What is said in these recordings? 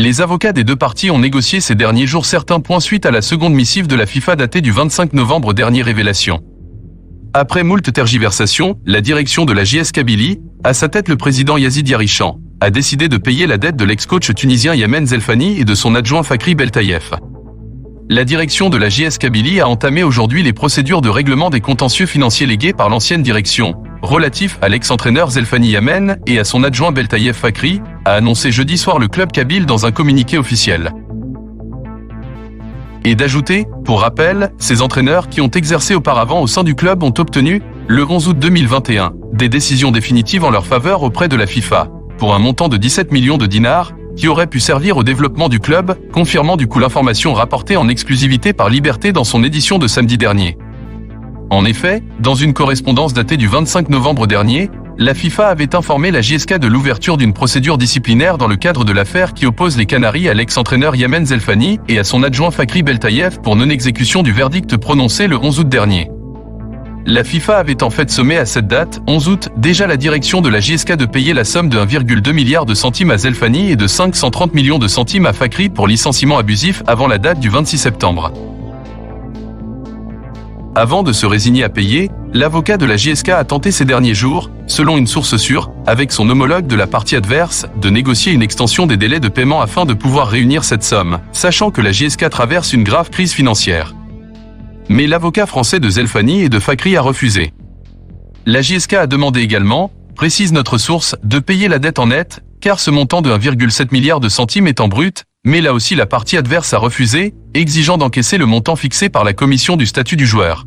Les avocats des deux parties ont négocié ces derniers jours certains points suite à la seconde missive de la FIFA datée du 25 novembre dernier. Révélation. Après moult tergiversations, la direction de la JS Kabylie, à sa tête le président Yazid Yarichan, a décidé de payer la dette de l'ex-coach tunisien Yamen Zelfani et de son adjoint Fakri Beltaïef. La direction de la JS Kabylie a entamé aujourd'hui les procédures de règlement des contentieux financiers légués par l'ancienne direction, relatifs à l'ex-entraîneur Zelfani Yamen et à son adjoint Beltaïef Fakri, a annoncé jeudi soir le club kabyle dans un communiqué officiel. Et d'ajouter, pour rappel, ces entraîneurs qui ont exercé auparavant au sein du club ont obtenu, le 11 août 2021, des décisions définitives en leur faveur auprès de la FIFA, pour un montant de 17 millions de dinars, qui aurait pu servir au développement du club, confirmant du coup l'information rapportée en exclusivité par Liberté dans son édition de samedi dernier. En effet, dans une correspondance datée du 25 novembre dernier, la FIFA avait informé la JSK de l'ouverture d'une procédure disciplinaire dans le cadre de l'affaire qui oppose les Canaries à l'ex-entraîneur Yamen Zelfani et à son adjoint Fakri Beltaïef pour non-exécution du verdict prononcé le 11 août dernier. La FIFA avait en fait sommé à cette date, 11 août, déjà la direction de la JSK de payer la somme de 1,2 milliard de centimes à Zelfani et de 530 millions de centimes à Fakri pour licenciement abusif avant la date du 26 septembre. Avant de se résigner à payer, l'avocat de la JSK a tenté ces derniers jours, selon une source sûre, avec son homologue de la partie adverse, de négocier une extension des délais de paiement afin de pouvoir réunir cette somme, sachant que la JSK traverse une grave crise financière. Mais l'avocat français de Zelfani et de Fakri a refusé. La JSK a demandé également, précise notre source, de payer la dette en net, car ce montant de 1,7 milliard de centimes est en brut, mais là aussi la partie adverse a refusé, exigeant d'encaisser le montant fixé par la commission du statut du joueur.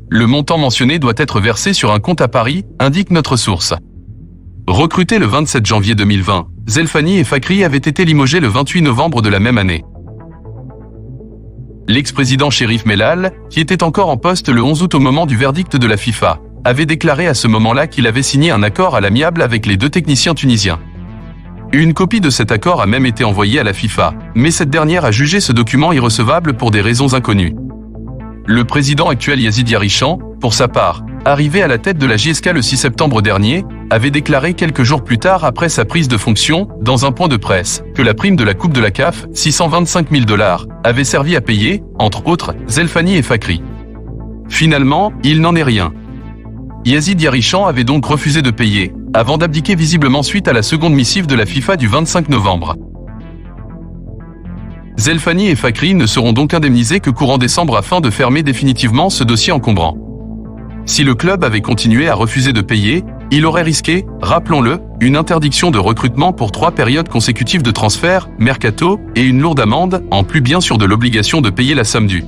Le montant mentionné doit être versé sur un compte à Paris, indique notre source. Recrutés le 27 janvier 2020, Zelfani et Fakri avaient été limogés le 28 novembre de la même année. L'ex-président Cherif Mellal, qui était encore en poste le 11 août au moment du verdict de la FIFA, avait déclaré à ce moment-là qu'il avait signé un accord à l'amiable avec les deux techniciens tunisiens. Une copie de cet accord a même été envoyée à la FIFA, mais cette dernière a jugé ce document irrecevable pour des raisons inconnues. Le président actuel Yazid Yarichan, pour sa part, arrivé à la tête de la JSK le 6 septembre dernier, avait déclaré quelques jours plus tard après sa prise de fonction, dans un point de presse, que la prime de la Coupe de la CAF, 625 000 $, avait servi à payer, entre autres, Zelfani et Fakri. Finalement, il n'en est rien. Yazid Yarichan avait donc refusé de payer, avant d'abdiquer visiblement suite à la seconde missive de la FIFA du 25 novembre. Zelfani et Fakri ne seront donc indemnisés que courant décembre afin de fermer définitivement ce dossier encombrant. Si le club avait continué à refuser de payer, il aurait risqué, rappelons-le, une interdiction de recrutement pour 3 périodes consécutives de transfert, mercato, et une lourde amende, en plus bien sûr de l'obligation de payer la somme due.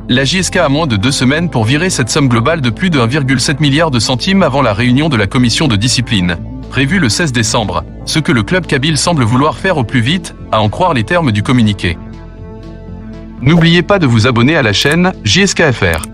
La JSK a moins de 2 semaines pour virer cette somme globale de plus de 1,7 milliard de centimes avant la réunion de la commission de discipline, prévue le 16 décembre, ce que le club kabyle semble vouloir faire au plus vite, à en croire les termes du communiqué. N'oubliez pas de vous abonner à la chaîne JSK FR.